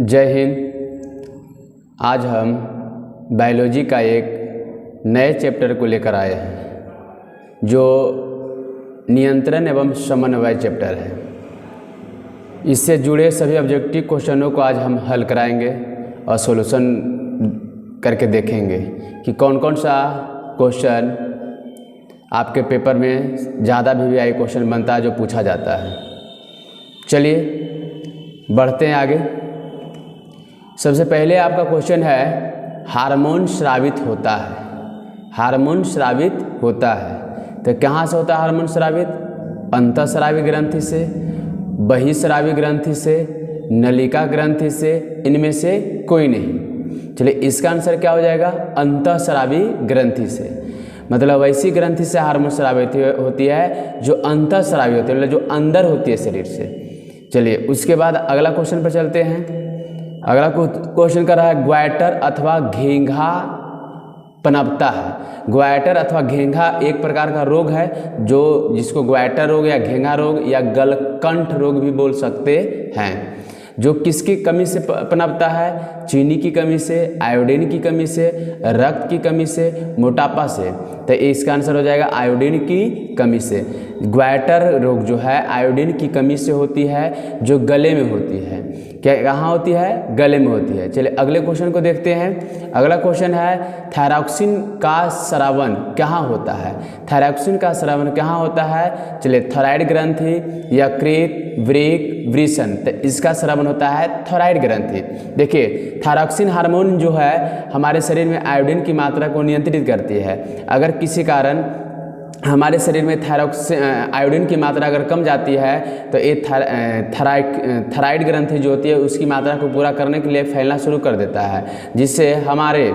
जय हिंद। आज हम बायोलॉजी का एक नए चैप्टर को लेकर आए हैं जो नियंत्रण एवं समन्वय चैप्टर है। इससे जुड़े सभी ऑब्जेक्टिव क्वेश्चनों को आज हम हल कराएंगे और सॉल्यूशन करके देखेंगे कि कौन कौन सा क्वेश्चन आपके पेपर में ज़्यादा VVI क्वेश्चन बनता है जो पूछा जाता है। चलिए बढ़ते हैं आगे। सबसे पहले आपका क्वेश्चन है हार्मोन स्रावित होता है। हार्मोन स्रावित होता है तो कहाँ से होता है हार्मोन स्रावित? अंतःस्रावी ग्रंथि से, बहिःस्रावी ग्रंथि से, नलिका ग्रंथि से, इनमें से कोई नहीं। चलिए इसका आंसर क्या हो जाएगा? अंतःस्रावी ग्रंथि से। मतलब ऐसी ग्रंथि से हार्मोन स्रावित होती है जो अंतःस्रावी होती है, मतलब जो अंदर होती है शरीर से। चलिए उसके बाद अगला क्वेश्चन पर चलते हैं। अगला क्वेश्चन कर रहा है ग्वाइटर अथवा घेंघा पनपता है। ग्वाइटर अथवा घेंघा एक प्रकार का रोग है जो जिसको ग्वाइटर रोग या घेंघा रोग या गलकंठ रोग भी बोल सकते हैं, जो किसकी कमी से पनपता है? चीनी की कमी से, आयोडीन की कमी से, रक्त की कमी से, मोटापा से। तो इसका आंसर हो जाएगा आयोडीन की कमी से। ग्वाइटर रोग जो है आयोडीन की कमी से होती है जो गले में होती है। क्या कहाँ होती है? गले में होती है। चलिए अगले क्वेश्चन को देखते हैं। अगला क्वेश्चन है थायरॉक्सिन का स्रावन कहाँ होता है? थायरॉक्सिन का स्रावन कहाँ होता है? चलिए थायराइड ग्रंथि, यकृत, वृक्क, वृषण। तो इसका स्रावन होता है थायराइड ग्रंथि। देखिए थायरॉक्सिन हार्मोन जो है हमारे शरीर में आयोडीन की मात्रा को नियंत्रित करती है। अगर किसी कारण हमारे शरीर में आयोडीन की मात्रा अगर कम जाती है तो ये थायराइड ग्रंथि जो होती है उसकी मात्रा को पूरा करने के लिए फैलना शुरू कर देता है, जिससे हमारे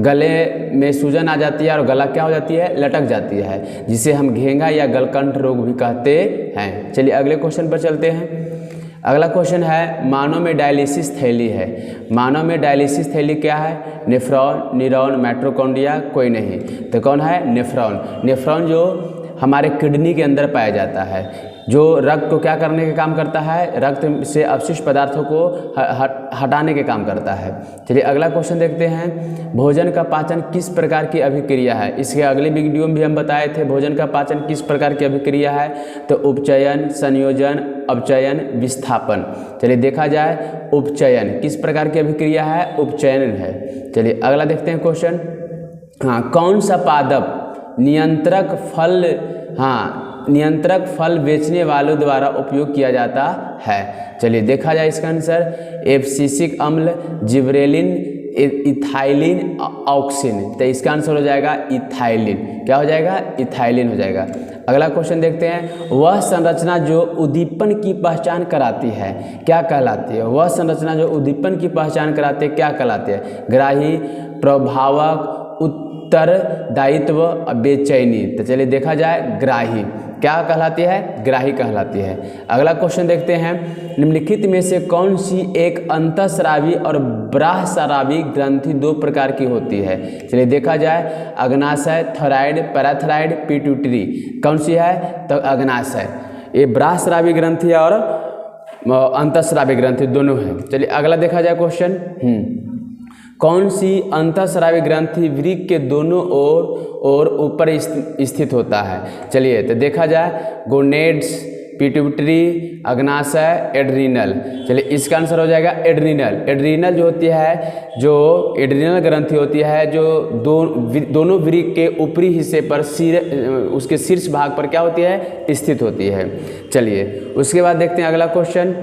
गले में सूजन आ जाती है और गला क्या हो जाती है? लटक जाती है, जिसे हम घेंघा या गलकंठ रोग भी कहते हैं। चलिए अगले क्वेश्चन पर चलते हैं। अगला क्वेश्चन है मानव में डायलिसिस थैली है। मानव में डायलिसिस थैली क्या है? नेफ्रॉन, न्यूरॉन, माइटोकॉन्ड्रिया, कोई नहीं। तो कौन है? नेफ्रॉन। नेफ्रॉन जो हमारे किडनी के अंदर पाया जाता है, जो रक्त को क्या करने का काम करता है? रक्त से अपशिष्ट पदार्थों को हटाने के काम करता है। चलिए अगला क्वेश्चन देखते हैं। भोजन का पाचन किस प्रकार की अभिक्रिया है? इसके अगले वीडियो में भी हम बताए थे भोजन का पाचन किस प्रकार की अभिक्रिया है। तो उपचयन, संयोजन, अपचयन, विस्थापन। चलिए देखा जाए उपचयन किस प्रकार की अभिक्रिया है? उपचयन है। चलिए अगला देखते हैं क्वेश्चन। कौन सा पादप नियंत्रक फल बेचने वालों द्वारा उपयोग किया जाता है? चलिए देखा जाए इसका आंसर एब्सिसिक अम्ल, जिब्रेलिन, इथाइलिन, ऑक्सिन। तो इसका आंसर हो जाएगा इथाइलिन। क्या हो जाएगा? इथाइलिन हो जाएगा। अगला क्वेश्चन देखते हैं। वह संरचना जो उद्दीपन की पहचान कराती है क्या कहलाती है? वह संरचना जो उद्दीपन की पहचान कराती है क्या कहलाती है? ग्राही, प्रभावक, उत्तरदायित्व, बेचैनी। तो चलिए देखा जाए ग्राही। क्या कहलाती है? ग्राही कहलाती है। अगला क्वेश्चन देखते हैं। निम्नलिखित में से कौन सी एक अंतःस्रावी और बाह्यस्रावी ग्रंथि दो प्रकार की होती है? चलिए देखा जाए अग्नाशय, थायराइड, पैराथायराइड, पिट्यूटरी। कौन सी है? तो अग्नाशय। ये बाह्यस्रावी ग्रंथि और अंतःस्रावी ग्रंथि दोनों है। चलिए अगला देखा जाए क्वेश्चन। कौन सी अंतःस्रावी ग्रंथि वृक्क के दोनों ओर ऊपर स्थित होता है? चलिए तो देखा जाए गोनेड्स, पिट्यूटरी, अग्नाशय, एड्रीनल। चलिए इसका आंसर हो जाएगा एड्रीनल। एड्रीनल जो होती है, जो एड्रीनल ग्रंथि होती है जो दोनों वृक्क के ऊपरी हिस्से पर उसके शीर्ष भाग पर क्या होती है? स्थित होती है। चलिए उसके बाद देखते हैं अगला क्वेश्चन।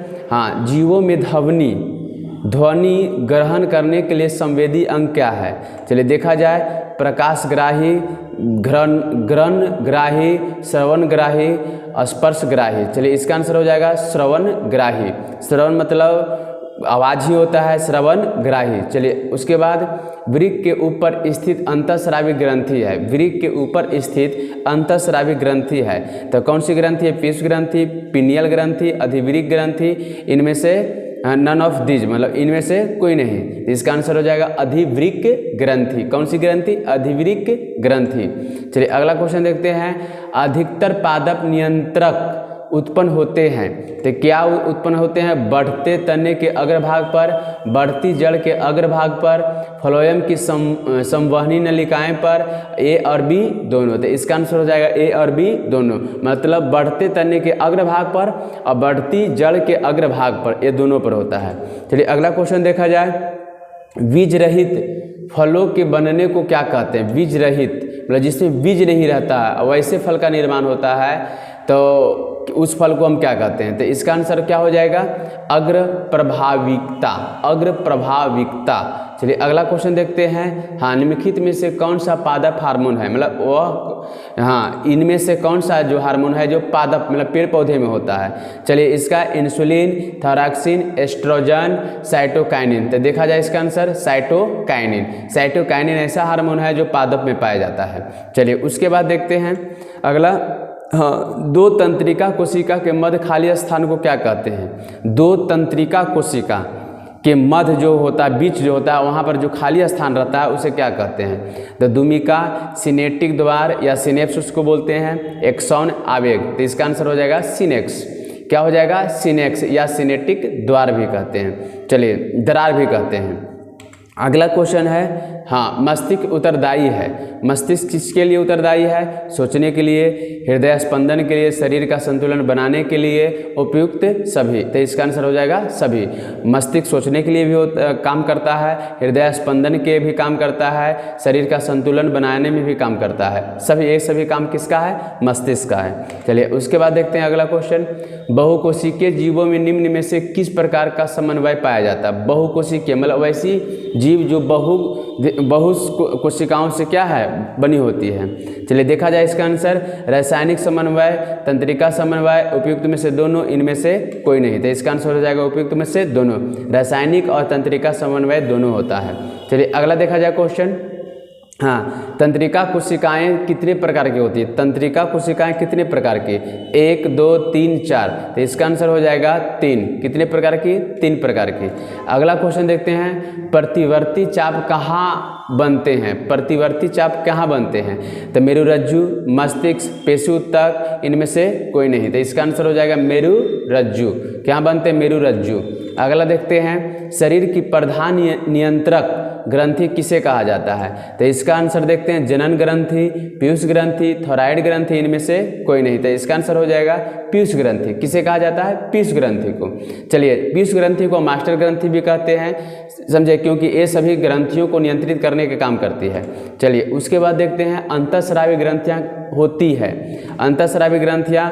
जीवों में ध्वनि ग्रहण करने के लिए संवेदी अंग क्या है? चलिए देखा जाए प्रकाशग्राही, घ्राणग्राही, श्रवणग्राही, स्पर्शग्राही। चलिए इसका आंसर हो जाएगा श्रवणग्राही। श्रवण मतलब आवाज़ ही होता है, श्रवणग्राही। चलिए उसके बाद वृक्क के ऊपर स्थित अंतःस्रावी ग्रंथि है। वृक्क के ऊपर स्थित अंतःस्रावी ग्रंथि है तो कौन सी ग्रंथि है? पीयूष ग्रंथि, पिनियल ग्रंथि, अधिवृक्क ग्रंथि। इनमें से नन ऑफ दीज, मतलब इनमें से कोई नहीं। इसका आंसर हो जाएगा अधिवृक्क ग्रंथि। कौन सी ग्रंथि? अधिवृक्क ग्रंथि। चलिए अगला क्वेश्चन देखते हैं। अधिकतर पादप नियंत्रक उत्पन्न होते हैं। तो क्या उत्पन्न होते हैं? बढ़ते तने के अग्रभाग पर, बढ़ती जड़ के अग्रभाग पर, फ्लोएम की संवहनी नलिकाएं पर, ए और बी दोनों। तो इसका आंसर हो जाएगा ए और बी दोनों, मतलब बढ़ते तने के अग्रभाग पर और बढ़ती जड़ के अग्रभाग पर, ये दोनों पर होता है। चलिए अगला क्वेश्चन देखा जाए, बीज रहित फलों के बनने को क्या कहते हैं? बीज रहित मतलब जिसमें बीज नहीं रहता है वैसे फल का निर्माण होता है, तो उस फल को हम क्या कहते हैं? तो इसका आंसर क्या हो जाएगा? अग्र प्रभाविकता, अग्र प्रभाविकता। चलिए अगला क्वेश्चन देखते हैं, हाँ निम्नलिखित में से कौन सा पादप हार्मोन है, मतलब वह हाँ इनमें से कौन सा जो हार्मोन है जो पादप मतलब पेड़ पौधे में होता है? चलिए इसका इंसुलिन, थायरॉक्सिन, एस्ट्रोजन, साइटोकाइनिन। तो देखा जाए इसका आंसर साइटोकाइनिन। साइटोकाइनिन ऐसा हार्मोन है जो पादप में पाया जाता है। चलिए उसके बाद देखते हैं अगला, हाँ दो तंत्रिका कोशिका के मध्य खाली स्थान को क्या कहते हैं? दो तंत्रिका कोशिका के मध्य जो होता है, बीच जो होता है, वहाँ पर जो खाली स्थान रहता है उसे क्या कहते हैं? तो दुमिका, सिनेप्टिक द्वार या सिनेप्स उसको बोलते हैं, एक्सॉन आवेग। तो इसका आंसर हो जाएगा सिनेक्स। क्या हो जाएगा? सिनेक्स या सिनेटिक द्वार भी कहते हैं, चलिए दरार भी कहते हैं। अगला क्वेश्चन है, हाँ मस्तिष्क उत्तरदायी है। मस्तिष्क किसके लिए उत्तरदायी है? सोचने के लिए, हृदय स्पंदन के लिए, शरीर का संतुलन बनाने के लिए, उपयुक्त सभी। तो इसका आंसर हो जाएगा सभी। मस्तिष्क सोचने के लिए भी काम करता है, हृदय स्पंदन के भी काम करता है, शरीर का संतुलन बनाने में भी काम करता है। सभी ये सभी काम किसका है? मस्तिष्क का है। चलिए उसके बाद देखते हैं अगला क्वेश्चन, बहुकोशिकीय जीवों में निम्न में से किस प्रकार का समन्वय पाया जाता है? बहुकोशिकीय मतलब वैसी जीव जो बहु कोशिकाओं से क्या है बनी होती है। चलिए देखा जाए इसका आंसर, रासायनिक समन्वय, तंत्रिका समन्वय, उपयुक्त में से दोनों, इनमें से कोई नहीं। तो इसका आंसर हो जाएगा उपयुक्त में से दोनों, रासायनिक और तंत्रिका समन्वय दोनों होता है। चलिए अगला देखा जाए क्वेश्चन, हाँ तंत्रिका कोशिकाएं कितने प्रकार की होती है? तंत्रिका कोशिकाएं कितने प्रकार की? 1 2 3 4। तो इसका आंसर हो जाएगा 3। कितने प्रकार की? 3 प्रकार की। अगला क्वेश्चन देखते हैं, प्रतिवर्ती चाप कहाँ बनते हैं? प्रतिवर्ती चाप कहाँ बनते हैं? तो मेरुरज्जु, मस्तिष्क, पेशीऊतक, इनमें से कोई नहीं। तो इसका आंसर हो जाएगा मेरुरज्जु। क्या बनते हैं? मेरुरज्जु। अगला देखते हैं, शरीर की प्रधान नियंत्रक ग्रंथि किसे कहा जाता है? तो इसका आंसर देखते हैं, जनन ग्रंथि, पीयूष ग्रंथि, थायराइड ग्रंथि, इनमें से कोई नहीं। तो इसका आंसर हो जाएगा पीयूष ग्रंथि। किसे कहा जाता है? पीयूष ग्रंथि को। चलिए पीयूष ग्रंथि को मास्टर ग्रंथि भी कहते हैं, समझे, क्योंकि ये सभी ग्रंथियों को नियंत्रित करने के काम करती है। चलिए उसके बाद देखते हैं, अंतःस्रावी ग्रंथियाँ होती है। अंतःस्रावी ग्रंथियाँ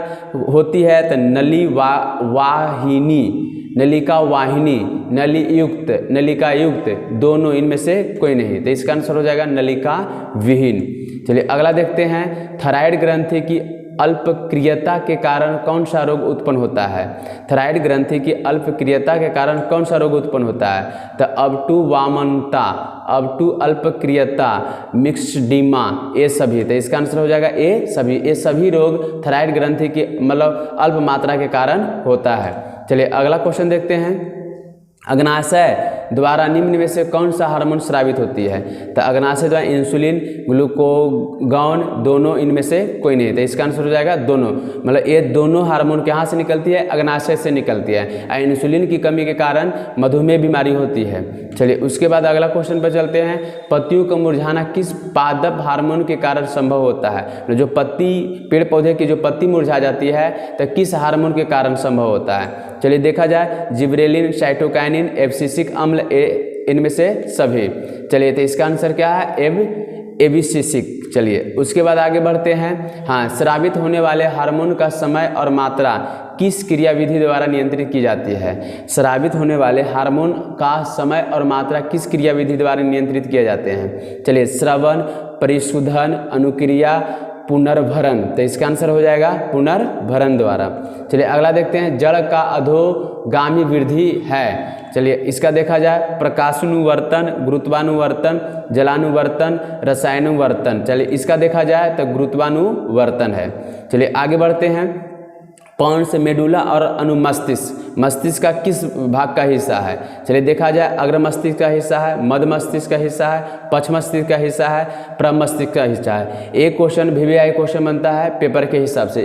होती है तो नली वाहिनी, नलिका वाहिनी, नलीयुक्त, नलिका युक्त, दोनों, इनमें से कोई नहीं। तो इसका आंसर हो जाएगा नलिका विहीन। चलिए अगला देखते हैं, थायराइड ग्रंथि की अल्पक्रियता के कारण कौन सा रोग उत्पन्न होता है? थायराइड ग्रंथि की अल्पक्रियता के कारण कौन सा रोग उत्पन्न होता है? तो अब टू वामनता, अब टू अल्पक्रियता, मिक्सडीमा, ये सभी। तो इसका आंसर हो जाएगा ए सभी। ये सभी रोग थायराइड ग्रंथि की मतलब अल्प मात्रा के कारण होता है। चलिए अगला क्वेश्चन देखते हैं, अग्नाशय द्वारा निम्न में से कौन सा हार्मोन स्रावित होती है? तो अग्नाशय द्वारा इंसुलिन, ग्लूकागॉन, दोनों, इनमें से कोई नहीं। तो इसका आंसर हो जाएगा दोनों, मतलब ये दोनों हार्मोन कहाँ से निकलती है? अग्नाशय से निकलती है। इंसुलिन की कमी के कारण मधुमेह बीमारी होती है। चलिए उसके बाद अगला क्वेश्चन पर चलते हैं, पत्तियों का मुरझाना किस पादप हार्मोन के कारण संभव होता है? जो पत्ती, पेड़ पौधे की जो पत्ती मुरझा जाती है तो किस हार्मोन के कारण संभव होता है? चलिए देखा जाए, जिब्रेलिन, साइटोकाइनिन, एब्सिसिक अम्ल, इनमें से सभी। चलिए तो इसका आंसर क्या है? एबिसिसिक। चलिए उसके बाद आगे बढ़ते हैं, हाँ स्रावित होने वाले हार्मोन का समय और मात्रा किस क्रियाविधि द्वारा नियंत्रित की जाती है? स्रावित होने वाले हार्मोन का समय और मात्रा किस क्रियाविधि द्वारा नियंत्रित किए जाते हैं? चलिए श्रवण, परिशुद्धन, अनुक्रिया, पुनर्भरण। तो इसका आंसर हो जाएगा पुनर्भरण द्वारा। चलिए अगला देखते हैं, जड़ का अधोगामी वृद्धि है। चलिए इसका देखा जाए, प्रकाशानुवर्तन, गुरुत्वानुवर्तन, जलानुवर्तन, रसायनुवर्तन। चलिए इसका देखा जाए तो गुरुत्वानुवर्तन है। चलिए आगे बढ़ते हैं, पॉन्स, मेडुला और अनुमस्तिष्क। मस्तिष्क का किस भाग का हिस्सा है? चलिए देखा जाए, अग्र मस्तिष्क का हिस्सा है, मध्य मस्तिष्क का हिस्सा है, पश्च मस्तिष्क का हिस्सा है, प्रम मस्तिष्क का हिस्सा है। एक क्वेश्चन VVI क्वेश्चन बनता है पेपर के हिसाब से,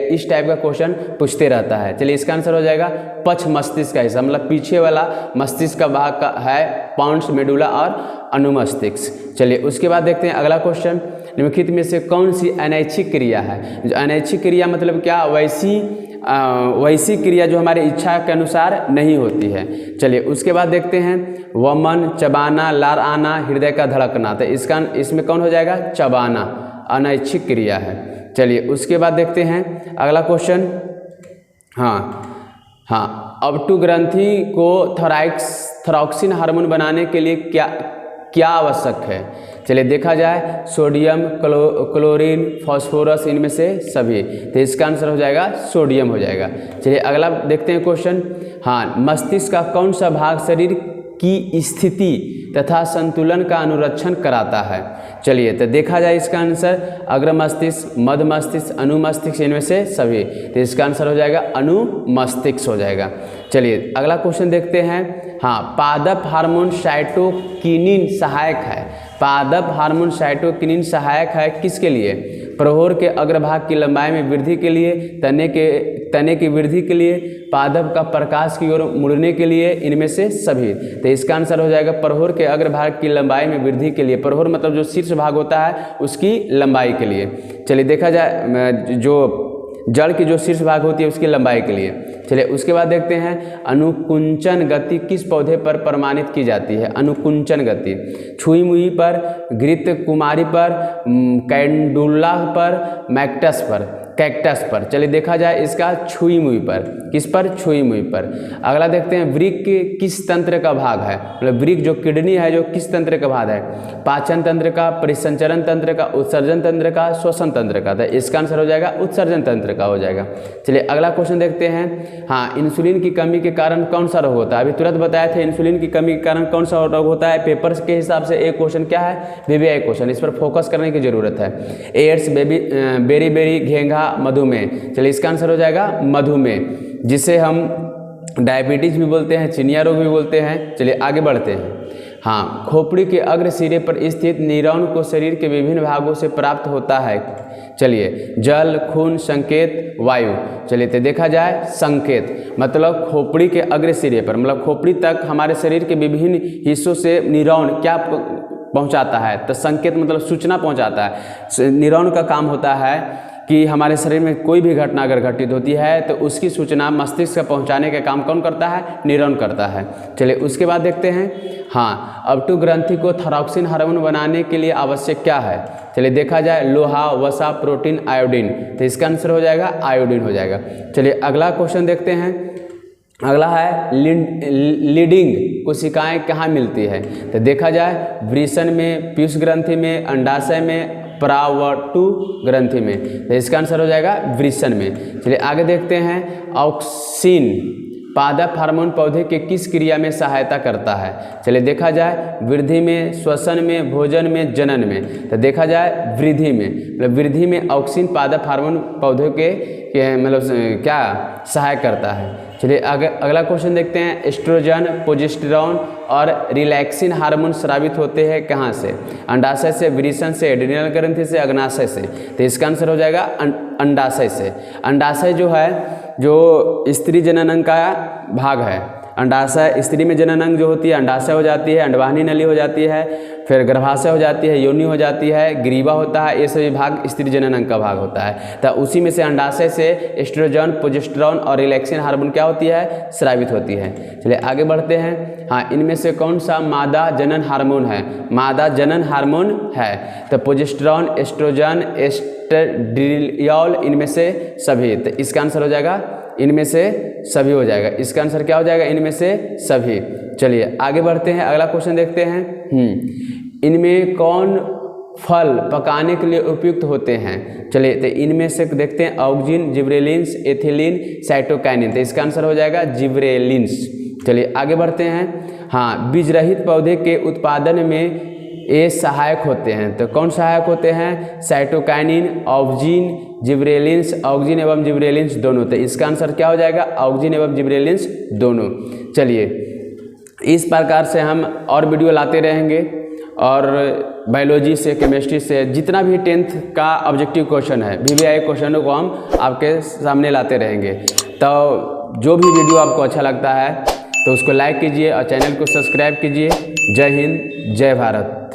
इस टाइप का क्वेश्चन पूछते रहता है। चलिए इसका आंसर हो जाएगा पश्च मस्तिष्क का हिस्सा, मतलब पीछे वाला मस्तिष्क का भाग का है पॉन्स, मेडुला और अनुमस्तिष्क। चलिए उसके बाद देखते हैं अगला क्वेश्चन, निम्नलिखित में से कौन सी अनैच्छिक क्रिया है? जो अनैच्छिक क्रिया मतलब क्या? वैसी क्रिया जो हमारी इच्छा के अनुसार नहीं होती है। चलिए उसके बाद देखते हैं, वमन, चबाना, लार आना, हृदय का धड़कना। तो इसमें कौन हो जाएगा? चबाना अनैच्छिक क्रिया है। चलिए उसके बाद देखते हैं अगला क्वेश्चन। हाँ, अब ग्रंथि को थायरॉक्सिन हार्मोन बनाने के लिए क्या आवश्यक है? चलिए देखा जाए, सोडियम, क्लोरीन, फास्फोरस, इनमें से सभी। तो इसका आंसर हो जाएगा सोडियम हो जाएगा। चलिए अगला देखते हैं क्वेश्चन। हाँ, मस्तिष्क का कौन सा भाग शरीर की स्थिति तथा संतुलन का अनुरक्षण कराता है? चलिए तो देखा जाए इसका आंसर, अग्र मस्तिष्क, मध्य मस्तिष्क, अनुमस्तिष्क, इनमें से सभी। तो इसका आंसर हो जाएगा अनुमस्तिष्क हो जाएगा। चलिए अगला क्वेश्चन देखते हैं। हाँ, पादप हार्मोन साइटोकिनिन सहायक है। पादप हार्मोन साइटोकिनिन सहायक है किसके लिए? प्रहोर के अग्रभाग की लंबाई में वृद्धि के लिए, तने की वृद्धि के लिए, पादप का प्रकाश की ओर मुड़ने के लिए, इनमें से सभी। तो इसका आंसर हो जाएगा प्रहोर के अग्रभाग की लंबाई में वृद्धि के लिए। प्रहोर मतलब जो शीर्ष भाग होता है उसकी लंबाई के लिए। चलिए देखा जाए, जो जड़ की जो शीर्ष भाग होती है उसकी लंबाई के लिए। चलिए उसके बाद देखते हैं, अनुकुंचन गति किस पौधे पर प्रमाणित की जाती है? अनुकुंचन गति छुई मुई पर, घृत कुमारी पर, कैंडुला पर, कैक्टस पर। चलिए देखा जाए इसका छुई मुई पर। किस पर? छुई मुई पर। अगला देखते हैं, वृक्क किस तंत्र का भाग है? मतलब वृक्क जो किडनी है जो किस तंत्र का भाग है? पाचन तंत्र का, परिसंचरण तंत्र का, उत्सर्जन तंत्र का, श्वसन तंत्र का। तो इसका आंसर हो जाएगा उत्सर्जन तंत्र का हो जाएगा। चलिए अगला क्वेश्चन देखते हैं। हाँ, इंसुलिन की कमी के कारण कौन सा रोग होता है? अभी तुरंत बताए थे इंसुलिन की कमी के कारण कौन सा रोग होता है। पेपर के हिसाब से एक क्वेश्चन क्या है? VVI क्वेश्चन, इस पर फोकस करने की जरूरत है। एड्स, बेरी, घेंघा, मधुमेह। चलिए इसका आंसर हो जाएगा मधुमेह, जिसे हम डायबिटीज भी बोलते हैं, चिनिया रोग भी बोलते हैं। चलिए आगे बढ़ते हैं। हाँ, खोपड़ी के अग्र सिरे पर स्थित न्यूरॉन को शरीर के विभिन्न भागों से प्राप्त होता है। चलिए, जल, खून, संकेत, वायु। चलिए तो देखा जाए, संकेत मतलब खोपड़ी के अग्र सिरे पर, मतलब खोपड़ी तक हमारे शरीर के विभिन्न हिस्सों से न्यूरॉन क्या पहुंचाता है? तो संकेत मतलब सूचना पहुंचाता है। न्यूरॉन का काम होता है कि हमारे शरीर में कोई भी घटना अगर घटित होती है तो उसकी सूचना मस्तिष्क को पहुंचाने का काम कौन करता है? न्यूरॉन करता है। चलिए उसके बाद देखते हैं। हाँ, अब ग्रंथि को थायरॉक्सिन हार्मोन बनाने के लिए आवश्यक क्या है? चलिए देखा जाए, लोहा, वसा, प्रोटीन, आयोडीन। तो इसका आंसर हो जाएगा आयोडीन हो जाएगा। चलिए अगला क्वेश्चन देखते हैं। अगला है, लीडिंग कोशिकाएं कहाँ मिलती है? तो देखा जाए, वृषण में, पीयूष ग्रंथि में, अंडाशय में, परावर्तु ग्रंथि में। तो इसका आंसर हो जाएगा वृषण में। चलिए आगे देखते हैं। ऑक्सिन पादप हार्मोन पौधे के किस क्रिया में सहायता करता है? चलिए देखा जाए, वृद्धि में, श्वसन में, भोजन में, जनन में। तो देखा जाए वृद्धि में, मतलब वृद्धि में ऑक्सिन पादप हार्मोन पौधों के मतलब क्या सहायक करता है। चलिए अगला क्वेश्चन देखते हैं। एस्ट्रोजन, प्रोजेस्टेरॉन और रिलैक्सिन हार्मोन स्रावित होते हैं कहाँ से? अंडाशय से, वृषण से, एड्रिनल ग्रंथि से, अग्नाशय से। तो इसका आंसर हो जाएगा अंडाशय से। अंडाशय जो है, जो स्त्री जननांग का भाग है। अंडाशय, स्त्री में जननांग जो होती है अंडाशय हो जाती है, अंडवाहिनी नली हो जाती है, फिर गर्भाशय हो जाती है, योनि हो जाती है, ग्रीवा होता है। ये सभी भाग स्त्री जननांग का भाग होता है। तो उसी में से अंडाशय से एस्ट्रोजन, प्रोजेस्टेरॉन और रिलैक्सिन हार्मोन क्या होती है? स्रावित होती है। चलिए आगे बढ़ते हैं। हाँ, इनमें से कौन सा मादा जनन हार्मोन है? मादा जनन हार्मोन है। तो प्रोजेस्टेरॉन, एस्ट्रोजन, एस्ट्रेडियोल, इनमें से सभी। तो इसका आंसर हो जाएगा इनमें से सभी हो जाएगा। इसका आंसर क्या हो जाएगा? इनमें से सभी। चलिए आगे बढ़ते हैं। अगला क्वेश्चन देखते हैं। इनमें कौन फल पकाने के लिए उपयुक्त होते हैं? चलिए तो इनमें से देखते हैं, ऑक्जिन, जिब्रेलिन्स, एथिलीन, साइटोकाइनिन। तो इसका आंसर हो जाएगा जिब्रेलिन्स। चलिए आगे बढ़ते हैं। हाँ, बीज रहित पौधे के उत्पादन में ये सहायक होते हैं। तो कौन सहायक होते हैं? साइटोकाइनिन, ऑक्जिन, जिब्रेलिन्स, ऑक्जिन एवं जिब्रेलिन्स दोनों। तो इसका आंसर क्या हो जाएगा? ऑक्जिन एवं जिब्रेलिन्स दोनों। चलिए, इस प्रकार से हम और वीडियो लाते रहेंगे और बायोलॉजी से, केमिस्ट्री से, जितना भी 10th का ऑब्जेक्टिव क्वेश्चन है, VVI क्वेश्चनों को हम आपके सामने लाते रहेंगे। तो जो भी वीडियो आपको अच्छा लगता है तो उसको लाइक कीजिए और चैनल को सब्सक्राइब कीजिए। जय हिंद, जय भारत।